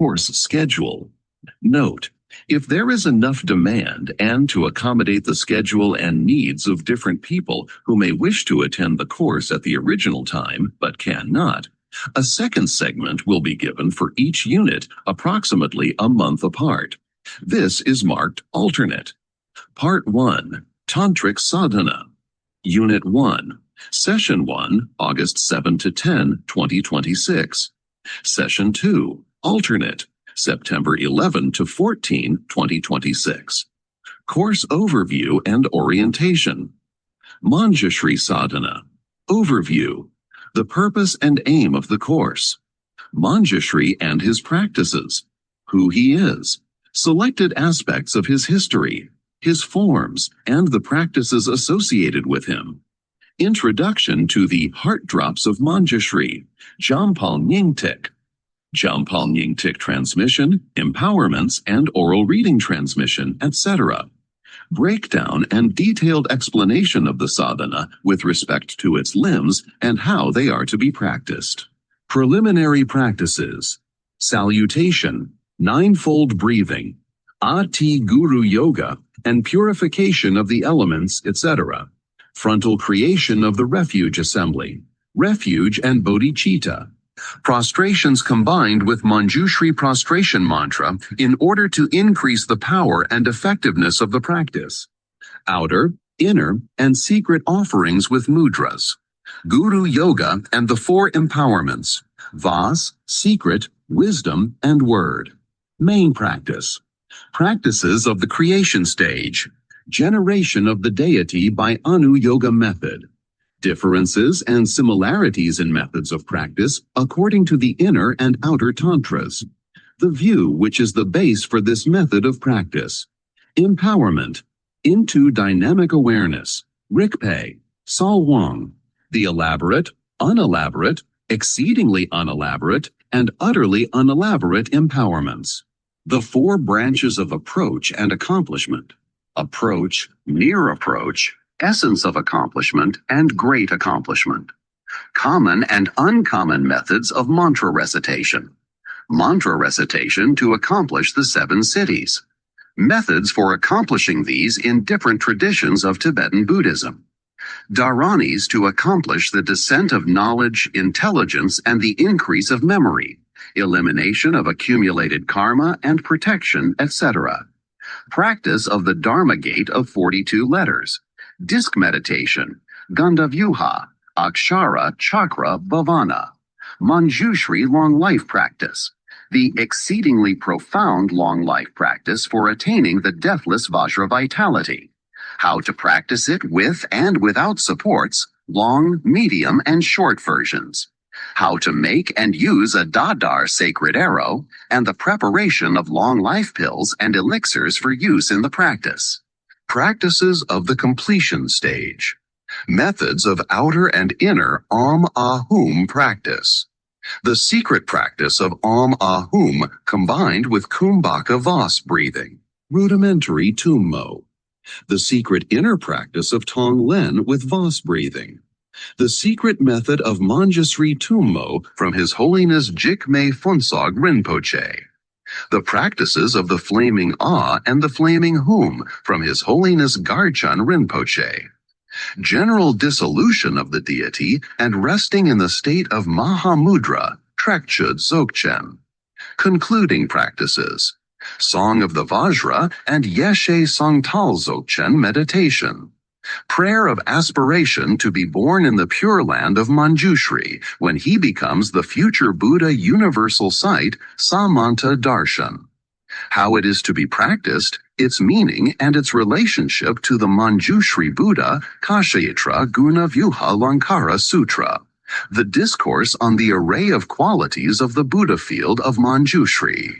Course schedule. Note, if there is enough demand and to accommodate the schedule and needs of different people who may wish to attend the course at the original time but cannot, a second segment will be given for each unit approximately a month apart. This is marked alternate. Part 1, Tantric Sadhana. Unit 1, Session 1, August 7 to 10, 2026. Session 2, alternate, September 11 to 14, 2026. Course overview and orientation. Manjushri Sadhana. Overview. The purpose and aim of the course. Manjushri and his practices. Who he is. Selected aspects of his history, his forms, and the practices associated with him. Introduction to the Heart Drops of Manjushri, Jampal Nyingtik. Jampal Nyingtik transmission, empowerments, and oral reading transmission, etc. Breakdown and detailed explanation of the sadhana with respect to its limbs and how they are to be practiced. Preliminary practices. Salutation, ninefold breathing, Ati Guru Yoga, and purification of the elements, etc. Frontal creation of the refuge assembly, refuge and bodhicitta. Prostrations combined with Manjushri prostration mantra in order to increase the power and effectiveness of the practice. Outer, inner, and secret offerings with mudras. Guru Yoga and the four empowerments, Vas, secret, wisdom, and word. Main practice. Practices of the creation stage. Generation of the deity by Anu Yoga method. Differences and similarities in methods of practice according to the inner and outer tantras. The view which is the base for this method of practice. Empowerment. Into dynamic awareness. Rikpe. Salwang. The elaborate, unelaborate, exceedingly unelaborate, and utterly unelaborate empowerments. The four branches of approach and accomplishment. Approach, near approach, essence of accomplishment, and great accomplishment. Common and uncommon methods of mantra recitation. Mantra recitation to accomplish the 7 cities. Methods for accomplishing these in different traditions of Tibetan Buddhism. Dharanis to accomplish the descent of knowledge, intelligence, and the increase of memory, elimination of accumulated karma and protection, etc. Practice of the Dharma gate of 42 letters. Disc meditation, Gandavyuha, Akshara Chakra Bhavana, Manjushri long life practice, the exceedingly profound long life practice for attaining the deathless Vajra vitality, how to practice it with and without supports, long, medium, and short versions, how to make and use a Dadar sacred arrow, and the preparation of long life pills and elixirs for use in the practice. Practices of the completion stage. Methods of outer and inner Om Ahum practice. The secret practice of Om Ahum combined with Kumbhaka Vas breathing. Rudimentary Tummo. The secret inner practice of Tonglen with Vas breathing. The secret method of Manjusri Tummo from His Holiness Jigme Phuntsog Rinpoche. The practices of the flaming Ah and the flaming Hum from His Holiness Garchan Rinpoche. General dissolution of the deity and resting in the state of Mahamudra, Trekchud Dzogchen. Concluding practices. Song of the Vajra and Yeshe Sangtal Dzogchen meditation. Prayer of aspiration to be born in the Pure Land of Manjushri when he becomes the future Buddha universal sight, Samanta Darshan. How it is to be practiced, its meaning, and its relationship to the Manjushri Buddha, Kashayatra Guna Vyuha Lankara Sutra. The discourse on the array of qualities of the Buddha field of Manjushri.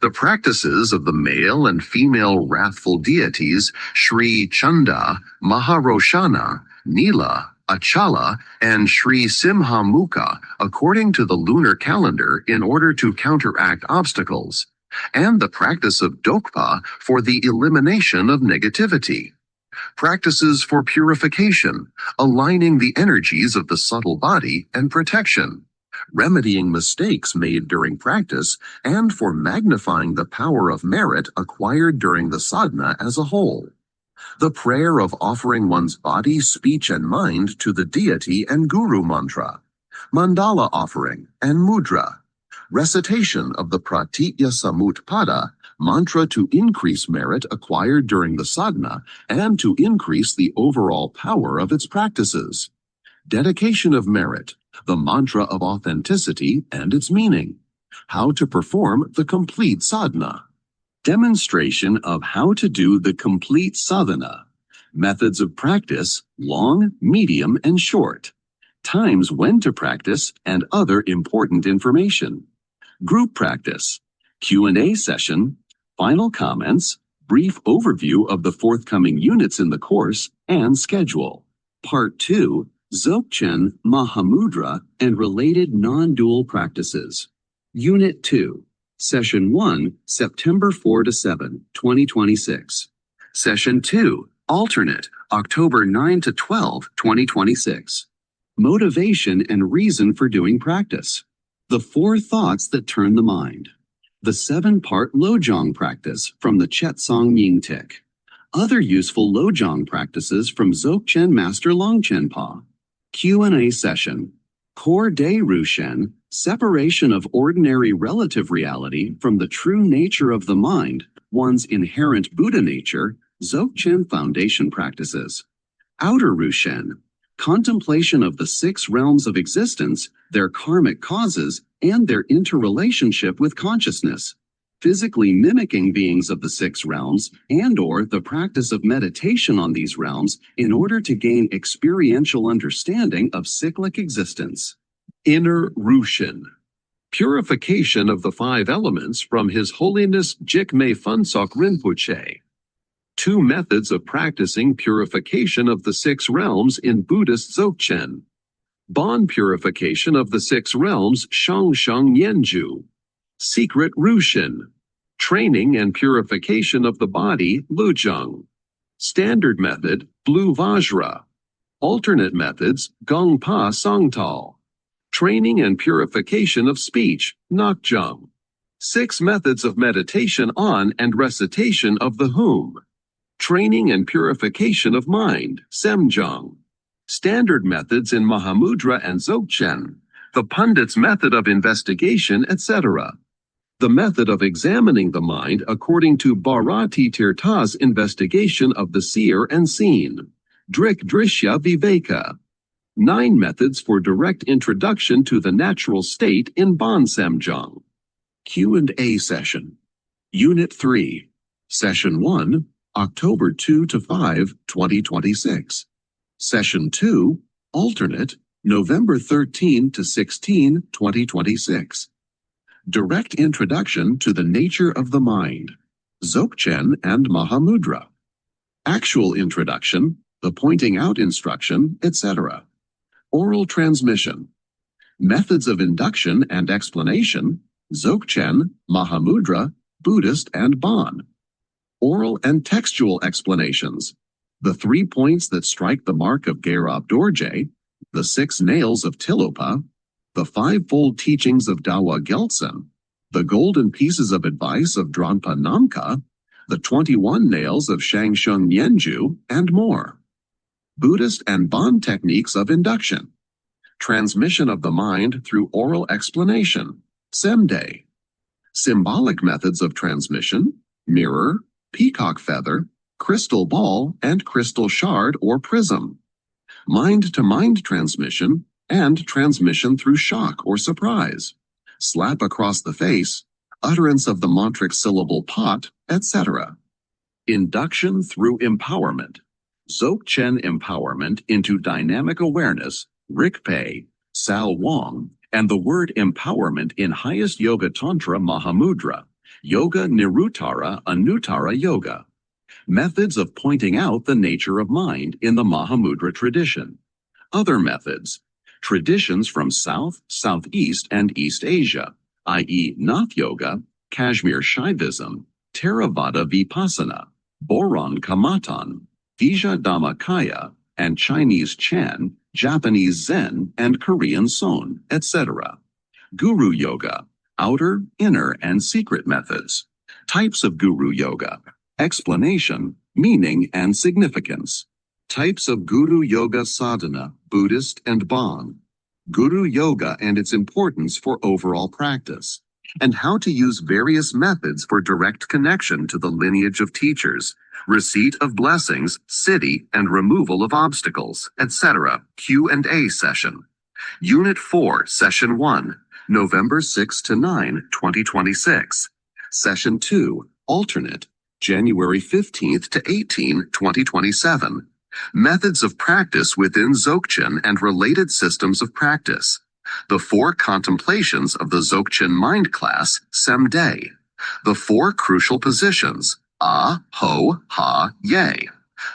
The practices of the male and female wrathful deities Sri Chanda, Maharoshana, Nila, Achala, and Sri Simhamukha according to the lunar calendar in order to counteract obstacles, and the practice of Dokpa for the elimination of negativity. Practices for purification, aligning the energies of the subtle body and protection. remedying mistakes made during practice, and for magnifying the power of merit acquired during the sadhana as a whole. The prayer of offering one's body, speech, and mind to the deity and guru mantra, mandala offering, and mudra, recitation of the pratitya samutpada, mantra to increase merit acquired during the sadhana and to increase the overall power of its practices, dedication of merit, the mantra of authenticity and its meaning, how to perform the complete sadhana, demonstration of how to do the complete sadhana, methods of practice, long, medium, and short, times when to practice, and other important information, group practice, Q&A session, final comments, brief overview of the forthcoming units in the course, and schedule. Part 2, Dzogchen, Mahamudra, and related non-dual practices. Unit 2, Session 1, September 4 to 7, 2026. Session 2, alternate, October 9 to 12, 2026. Motivation and reason for doing practice. The 4 thoughts that turn the mind. The 7-part Lojong practice from the Chetsong Nyingtik. Other useful Lojong practices from Dzogchen Master Longchenpa. Q&A session. Core Day Rushen, separation of ordinary relative reality from the true nature of the mind, one's inherent Buddha nature, Dzogchen foundation practices. Outer Rushen, contemplation of the 6 realms of existence, their karmic causes, and their interrelationship with consciousness, physically mimicking beings of the 6 realms and/or the practice of meditation on these realms in order to gain experiential understanding of cyclic existence. Inner Rushen, purification of the 5 elements from His Holiness Jigme Phuntsok Rinpoche. 2 methods of practicing purification of the 6 realms in Buddhist Dzogchen. Bon purification of the 6 realms Shangsheng Yenju. Secret Rushen. Training and purification of the body Lujeng. Standard method Blue Vajra. Alternate methods Gongpa Songtal. Training and purification of speech Nakjung. 6 methods of meditation on and recitation of the Hum. Training and purification of mind, Semjong. Standard methods in Mahamudra and Dzogchen. The Pundit's method of investigation, etc. The method of examining the mind according to Bharati Tirtha's investigation of the seer and seen. Drik Drishya Viveka. 9 methods for direct introduction to the natural state in Bon Semjong. Q&A session. Unit 3. Session 1. October 2 to 5, 2026. Session 2, alternate, November 13 to 16, 2026. Direct introduction to the nature of the mind, Dzogchen and Mahamudra. Actual introduction, the pointing out instruction, etc. Oral transmission. Methods of induction and explanation, Dzogchen, Mahamudra, Buddhist, and Bon. Oral and textual explanations. The 3 points that strike the mark of Gerab Dorje, the 6 nails of Tilopa, the 5-fold teachings of Dawa Geltsen, the golden pieces of advice of Dronpa Namka, the 21 nails of Shangsheng Yenju, and more. Buddhist and Bon techniques of induction. Transmission of the mind through oral explanation, Semde. Symbolic methods of transmission, mirror, peacock feather, crystal ball, and crystal shard or prism. Mind-to-mind transmission and transmission through shock or surprise. Slap across the face, utterance of the mantric syllable pot, etc. Induction through empowerment. Dzogchen empowerment into dynamic awareness, Rikpe, Sal Wong, and the word empowerment in highest yoga tantra Mahamudra. Yoga Niruttara Anuttara Yoga. Methods of pointing out the nature of mind in the Mahamudra tradition. Other methods. Traditions from South, Southeast, and East Asia, i.e. Nath Yoga, Kashmir Shaivism, Theravada Vipassana, Boron Kamatan, Vija Dhammakaya, and Chinese Chan, Japanese Zen, and Korean Son, etc. Guru Yoga, outer, inner, and secret methods. Types of Guru Yoga. Explanation, meaning, and significance. Types of Guru Yoga Sadhana, Buddhist and Bon. Guru Yoga and its importance for overall practice, and how to use various methods for direct connection to the lineage of teachers, receipt of blessings, siddhi, and removal of obstacles, etc. Q&A session. Unit 4, Session 1, November 6 to 9, 2026. Session 2, Alternate, January 15th to 18, 2027. Methods of practice within Dzogchen and related systems of practice. The 4 contemplations of the Dzogchen mind class, Semde. The 4 crucial positions, A, Ho, Ha, Ye.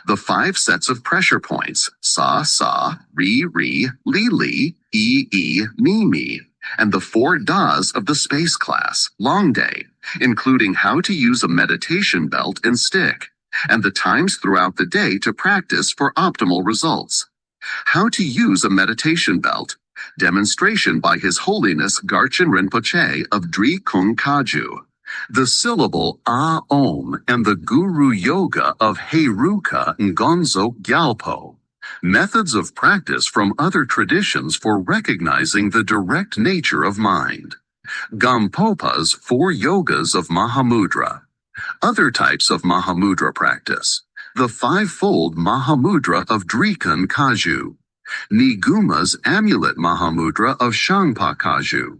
The 5 sets of pressure points, Sa, Sa, Ri, Ri, Li, Li, E, Mi, Mi. And the 4 Das of the space class, Long Day, including how to use a meditation belt and stick, and the times throughout the day to practice for optimal results. How to use a meditation belt. Demonstration by His Holiness Garchen Rinpoche of Dri Kung Kaju. The syllable A-Om and the Guru Yoga of Heiruka Ngonzo Gyalpo. Methods of practice from other traditions for recognizing the direct nature of mind. Gampopa's 4 yogas of Mahamudra. Other types of Mahamudra practice. The 5-fold Mahamudra of Drikun Kaju. Niguma's amulet Mahamudra of Shangpa Kaju.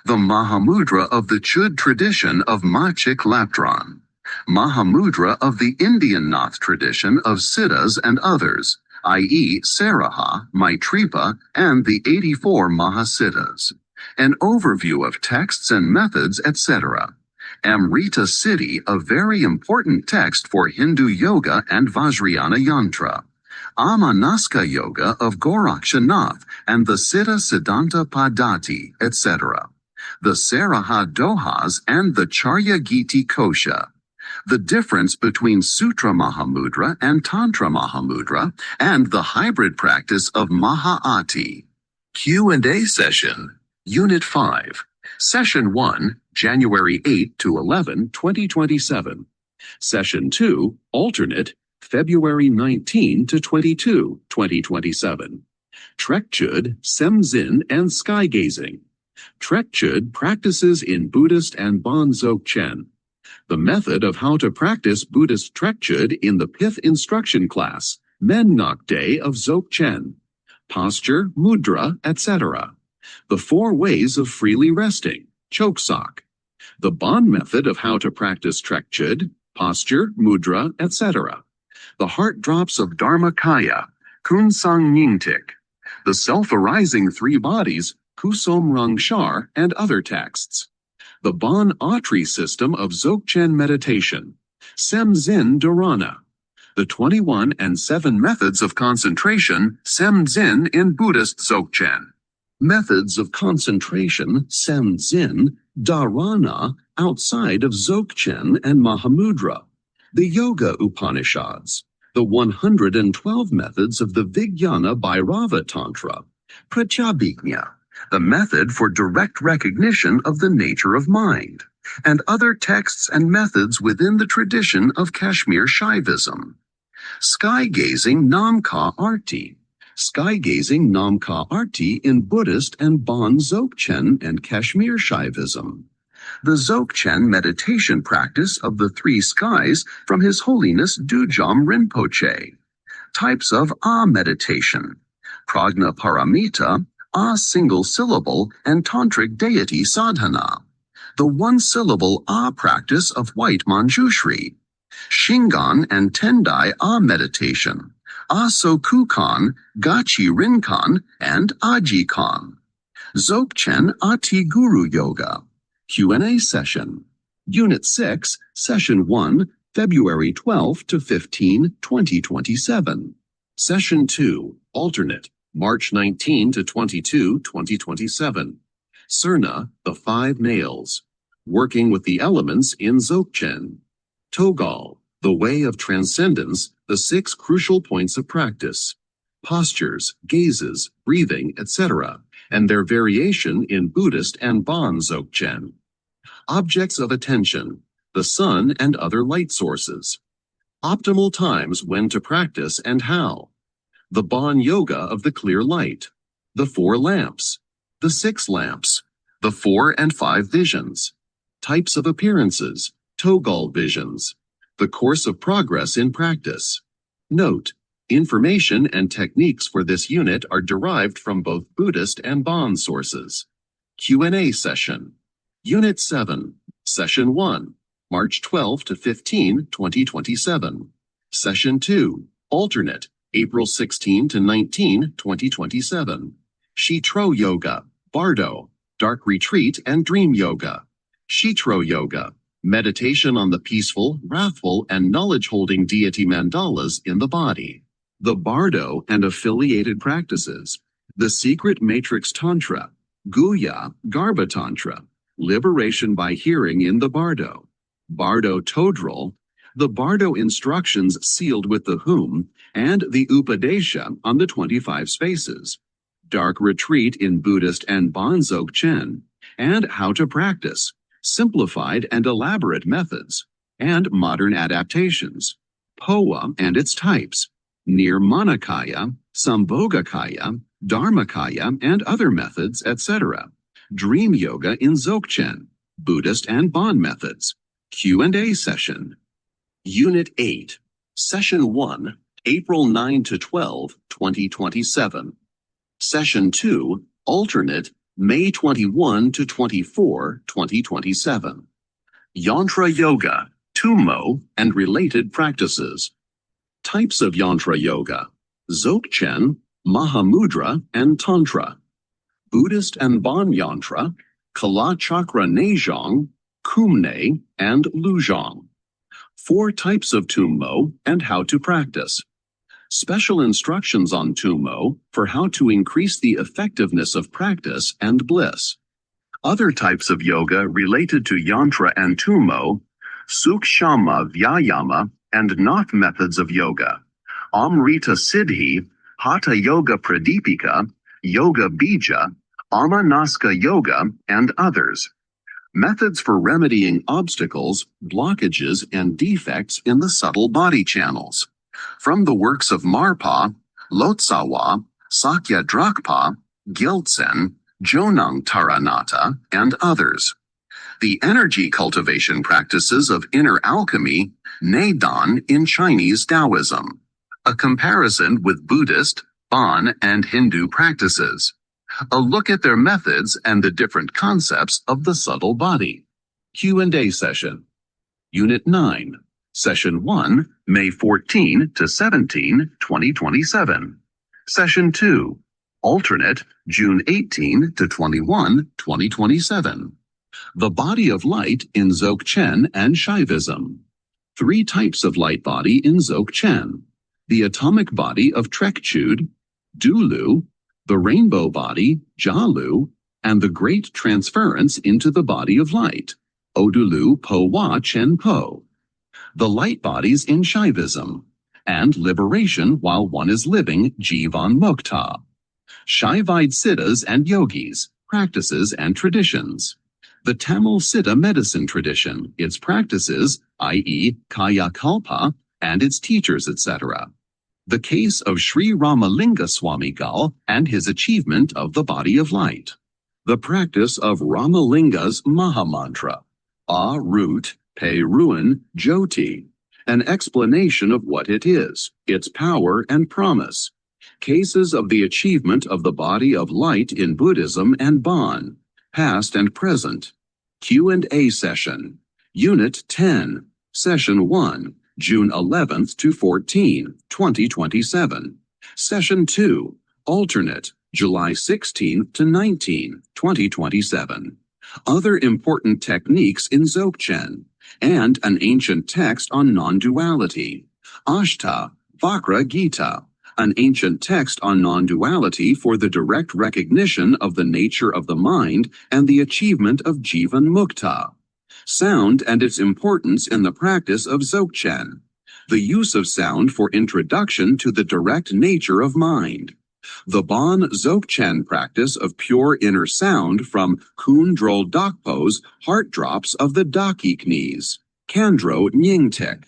The Mahamudra of the Chud tradition of Machik Lapdran. Mahamudra of the Indian Nath tradition of Siddhas and others, i.e. Saraha, Maitripa, and the 84 Mahasiddhas. An overview of texts and methods, etc. Amrita Siddhi, a very important text for Hindu yoga and Vajrayana yantra. Amanaska Yoga of Gorakshanath and the Siddha Siddhanta Padati, etc. The Saraha Dohas and the Charya Giti Kosha. The difference between Sutra Mahamudra and Tantra Mahamudra, and the hybrid practice of Mahaati. Q&A session. Unit 5. Session 1, January 8 to 11, 2027. Session 2, Alternate, February 19 to 22, 2027. Trekchud, Semzin, and Sky Gazing. Trekchud practices in Buddhist and Bon Dzogchen. The method of how to practice Buddhist Trekchud in the 5th instruction class, Men Nok Day of Dzogchen. Posture, mudra, etc. The 4 ways of freely resting, Choksak. The Bon method of how to practice Trekchud, posture, mudra, etc. The heart drops of Dharmakaya, Kunsang Nyingtik. The self-arising 3 bodies, Kusom Rangshar, and other texts. The Bon Autry system of Dzogchen meditation, Semzin Dharana. The 21 and 7 methods of concentration, Semzin in Buddhist Dzogchen. Methods of concentration, Semzin, Dharana, outside of Dzogchen and Mahamudra. The Yoga Upanishads. The 112 methods of the Vijnana Bhairava Tantra. Pratyabhijna, the method for direct recognition of the nature of mind, and other texts and methods within the tradition of Kashmir Shaivism. Sky-gazing Namka Arti. Sky-gazing Namka Arti in Buddhist and Bon Dzogchen and Kashmir Shaivism. The Dzogchen meditation practice of the 3 skies from His Holiness Dujam Rinpoche. Types of A meditation. Prajna Paramita, A single syllable and tantric deity sadhana. The 1-syllable A practice of white Manjushri. Shingon and Tendai A meditation. Asokukan, Gachi Rinkan, and Ajikan. Dzogchen Ati Guru Yoga. Q&A session. Unit 6, Session 1, February 12 to 15, 2027. Session 2, Alternate, March 19 to 22, 2027. Surna, the 5 nails. Working with the elements in Dzogchen. Togal, the way of transcendence, the 6 crucial points of practice. Postures, gazes, breathing, etc. and their variation in Buddhist and Bon Dzogchen. Objects of attention, the sun and other light sources. Optimal times when to practice and how. The Bon Yoga of the clear light. The 4 lamps. The 6 lamps. The 4 and 5 visions. Types of appearances, Togol visions. The course of progress in practice. Note: information and techniques for this unit are derived from both Buddhist and Bon sources. Q&A session. Unit 7, Session 1, March 12 to 15, 2027. Session 2, alternate, April 16 to 19, 2027. Shitro Yoga, Bardo, Dark Retreat and Dream Yoga. Shitro Yoga, meditation on the peaceful, wrathful, and knowledge-holding deity mandalas in the body. The Bardo and affiliated practices. The Secret Matrix Tantra, Guya, Garbha Tantra, liberation by hearing in the Bardo. Bardo Todrol, the Bardo instructions sealed with the Hum, and the Upadesha on the 25 spaces. Dark Retreat in Buddhist and Bon Dzogchen, and how to practice, simplified and elaborate methods, and modern adaptations. Poa and its types, Nirmanakaya, Sambhogakaya, Dharmakaya, and other methods, etc. Dream Yoga in Dzogchen, Buddhist and Bon methods. Q&A session. Unit 8, Session 1, April 9 to 12, 2027. Session 2, alternate, May 21 to 24, 2027. Yantra Yoga, Tummo, and related practices. Types of Yantra Yoga, Dzogchen, Mahamudra, and Tantra. Buddhist and Bon Yantra, Kala Chakra Nejong, Kumne, and Luzhong. 4 types of Tummo and how to practice. Special instructions on Tummo for how to increase the effectiveness of practice and bliss. Other types of yoga related to Yantra and Tummo, Sukshama Vyayama and Nath methods of yoga, Amrita Siddhi, Hatha Yoga Pradipika, Yoga Bija, Amanaska Yoga, and others. Methods for remedying obstacles, blockages, and defects in the subtle body channels. From the works of Marpa, Lotsawa, Sakya Drakpa, Gyaltsen, Jonang Taranata, and others. The energy cultivation practices of inner alchemy, Neidan in Chinese Taoism. A comparison with Buddhist, Bon, and Hindu practices. A look at their methods and the different concepts of the subtle body. Q&A session. Unit 9, Session 1, May 14 to 17, 2027. Session 2, alternate, June 18 to 21, 2027. The body of light in Dzogchen and Shaivism. 3 types of light body in Dzogchen. The atomic body of Trekchud, Dulu, the rainbow body, Jalu, and the great transference into the body of light, Odulu Po-Wa Chen-Po. The light bodies in Shaivism, and liberation while one is living, Jivan Mukta. Shaivite siddhas and yogis, practices and traditions. The Tamil Siddha medicine tradition, its practices, i.e. Kaya Kalpa, and its teachers, etc. The case of Sri Ramalinga Swamigal and his achievement of the body of light. The practice of Ramalinga's Mahamantra, A root, Pe ruin, Jyoti. An explanation of what it is, its power and promise. Cases of the achievement of the body of light in Buddhism and Bon, past and present. Q&A session. Unit 10, Session 1. June 11th to 14, 2027. Session 2, alternate, July 16th to 19, 2027. Other important techniques in Dzogchen, and an ancient text on non-duality. Ashta, Vakra Gita, an ancient text on non-duality for the direct recognition of the nature of the mind and the achievement of Jivan Mukta. Sound and its importance in the practice of Dzogchen. The use of sound for introduction to the direct nature of mind. The Bon Dzogchen practice of pure inner sound from Kundrol Dokpo's Heart Drops of the Daki Knees, Kandro Nyingtek.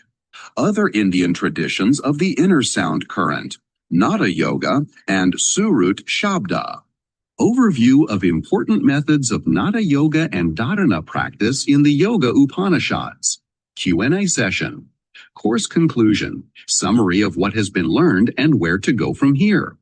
Other Indian traditions of the inner sound current, Nada Yoga and Surut Shabda. Overview of important methods of Nada Yoga and Dharana practice in the Yoga Upanishads. Q&A session. Course conclusion. Summary of what has been learned and where to go from here.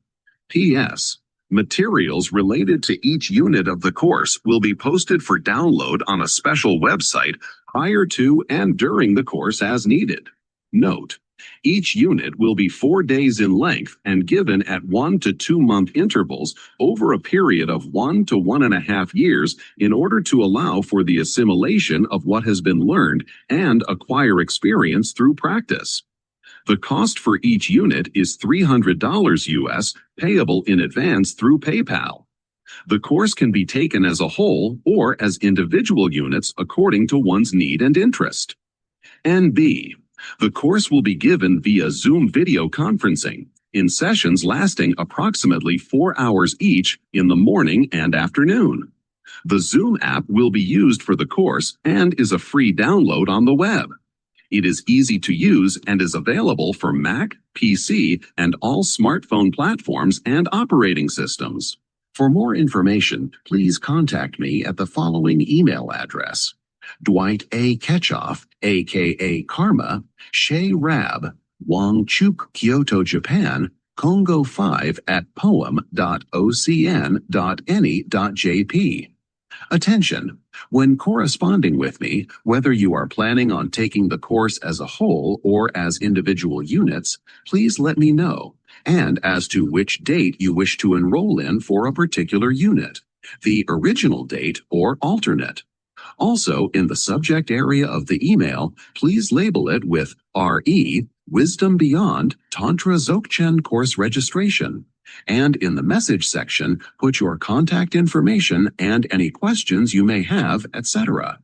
P.S. Materials related to each unit of the course will be posted for download on a special website prior to and during the course as needed. Note: each unit will be 4 days in length and given at 1 to 2 month intervals over a period of 1 to 1.5 years in order to allow for the assimilation of what has been learned and acquire experience through practice. The cost for each unit is $300 US, payable in advance through PayPal. The course can be taken as a whole or as individual units according to one's need and interest. NB. The course will be given via Zoom video conferencing, in sessions lasting approximately 4 hours each in the morning and afternoon. The Zoom app will be used for the course and is a free download on the web. It is easy to use and is available for Mac, PC, and all smartphone platforms and operating systems. For more information, please contact me at the following email address: Dwight A. Ketchoff, aka Karma, Shea Rab, Wangchuk, Kyoto, Japan, Congo 5 at poem.ocn.ne.jp. Attention! When corresponding with me, whether you are planning on taking the course as a whole or as individual units, please let me know, and as to which date you wish to enroll in for a particular unit, the original date or alternate. Also, in the subject area of the email, please label it with RE, Wisdom Beyond, Tantra Dzogchen Course Registration. And in the message section, put your contact information and any questions you may have, etc.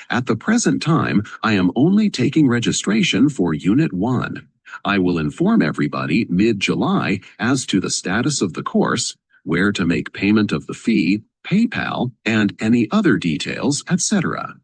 At the present time, I am only taking registration for Unit 1. I will inform everybody mid-July as to the status of the course, where to make payment of the fee, PayPal, and any other details, etc.